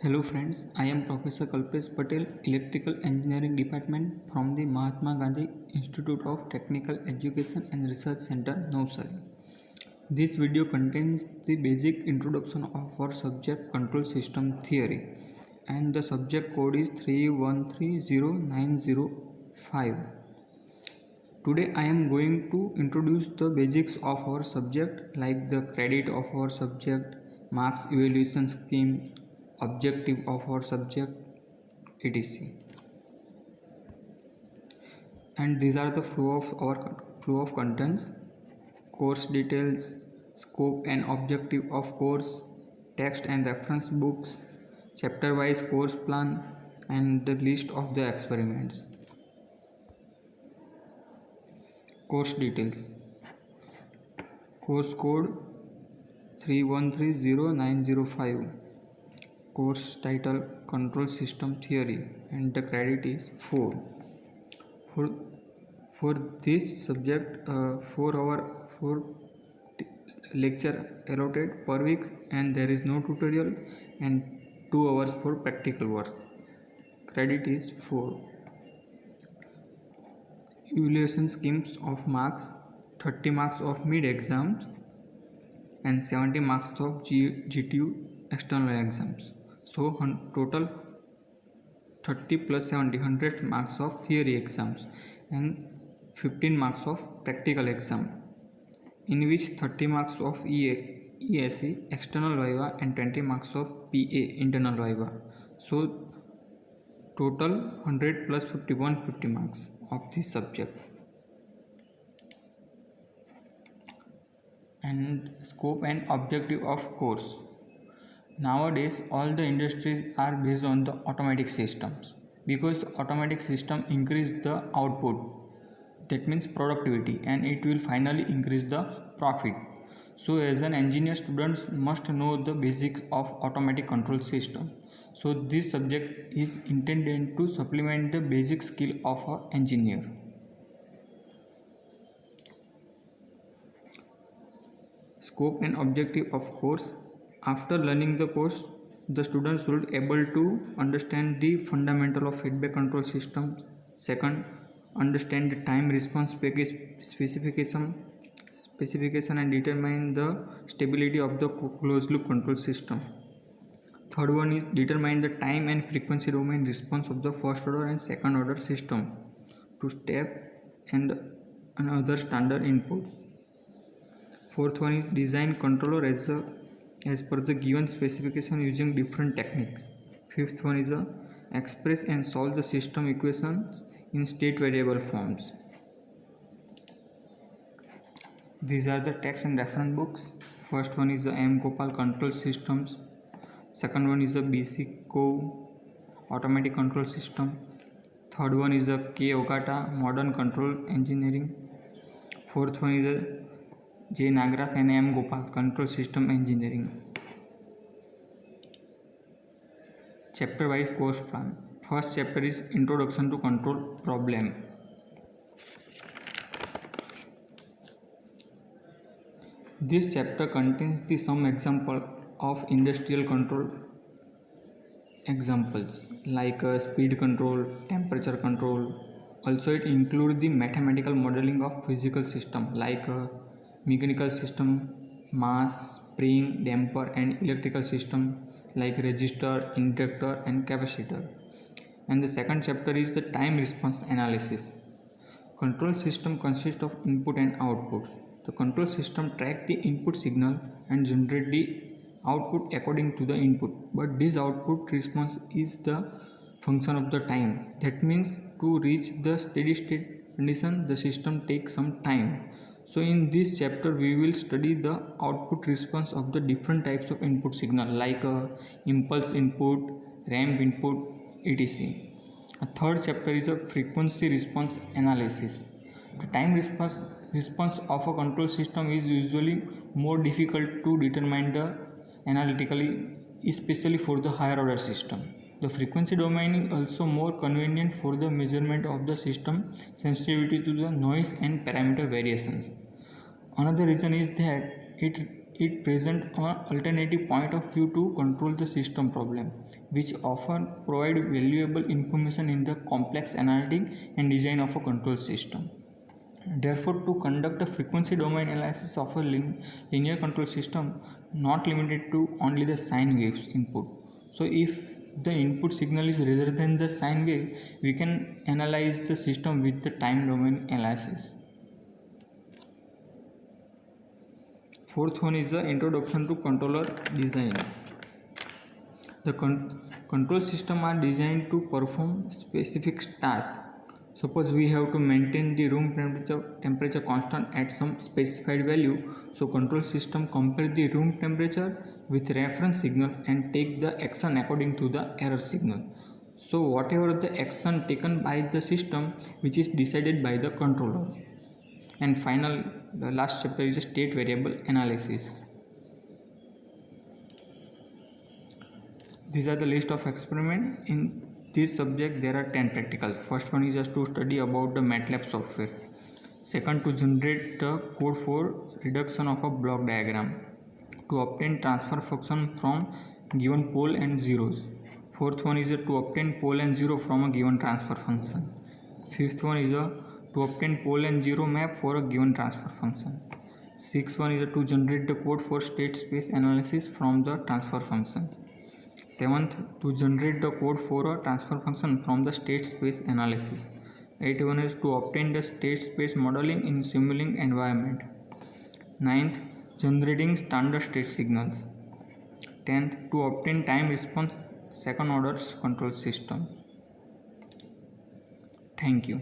Hello friends, I am Professor Kalpesh Patel, Electrical Engineering Department from the Mahatma Gandhi Institute of Technical Education and Research Center, Navsari. This video contains the basic introduction of our subject Control System Theory, and the subject code is 31309005. Today I am going to introduce the basics of our subject, like the credit of our subject, marks evaluation scheme, objective of our subject, etc. And these are the flow of contents: course details, scope and objective of course, text and reference books, chapter wise course plan, and the list of the experiments. Course details: course code 31309005, course title Control System Theory, and the credit is 4. For this subject, 4 lecture allotted per week, and there is no tutorial, and 2 hours for practical works. Credit is 4. Evaluation schemes of marks: 30 marks of mid exams and 70 marks of GTU external exams. So total 30 plus 70, 100 marks of theory exams and 15 marks of practical exam, in which 30 marks of ESE external viva and 20 marks of PA internal viva. So total 100 plus 50, 150 marks of this subject. And scope and objective of course. Nowadays all the industries are based on the automatic systems, because the automatic system increase the output, that means productivity, and it will finally increase the profit. So as an engineer, students must know the basics of automatic control system. So this subject is intended to supplement the basic skill of an engineer. Scope and objective of course. After learning the course, the students should be able to understand the fundamental of feedback control systems. Second, understand the time response specification and determine the stability of the closed loop control system. Third one is determine the time and frequency domain response of the first order and second order system to step and other standard inputs. Fourth one is design controller as per the given specification using different techniques. Fifth one is express and solve the system equations in state variable forms. These are the text and reference books. First one is the M. Gopal Control Systems. Second one is the BC Co. Automatic Control System. Third one is the K. Ogata Modern Control Engineering. Fourth one is the J. Nagrath and M. Gopal Control System Engineering. Chapter wise course plan. First chapter is Introduction to Control Problem. This chapter contains the some example of industrial control examples, like speed control, temperature control. Also it includes the mathematical modeling of physical system, like mechanical system, mass, spring, damper, and electrical system like resistor, inductor, and capacitor. And the second chapter is the time response analysis. Control system consists of input and output. The control system tracks the input signal and generate the output according to the input, but this output response is the function of the time. That means to reach the steady state condition, the system takes some time. So in this chapter we will study the output response of the different types of input signal, like impulse input, ramp input, etc. A third chapter is a frequency response analysis. The time response of a control system is usually more difficult to determine analytically, especially for the higher order system. The frequency domain is also more convenient for the measurement of the system sensitivity to the noise and parameter variations. Another reason is that it it presents an alternative point of view to control the system problem, which often provide valuable information in the complex analytic and design of a control system. Therefore, to conduct a frequency domain analysis of a linear control system, not limited to only the sine waves input. So, if the input signal is rather than the sine wave, we can analyze the system with the time domain analysis. Fourth one is the introduction to controller design. The control system are designed to perform specific tasks. Suppose we have to maintain the room temperature constant at some specified value. So control system compare the room temperature with reference signal and take the action according to the error signal. So whatever the action taken by the system, which is decided by the controller. And final, the last chapter is state variable analysis. These are the list of experiment. In this subject there are 10 practicals. First one is just to study about the MATLAB software. Second, to generate the code for reduction of a block diagram to obtain transfer function from given pole and zeros. Fourth one is to obtain pole and zero from a given transfer function. Fifth one is to obtain pole and zero map for a given transfer function. Sixth one is to generate the code for state space analysis from the transfer function. Seventh, to generate the code for a transfer function from the state space analysis. Eighth one is to obtain the state space modeling in Simulink environment. Ninth, generating standard state signals. 10th, to obtain time response second order control system. Thank you.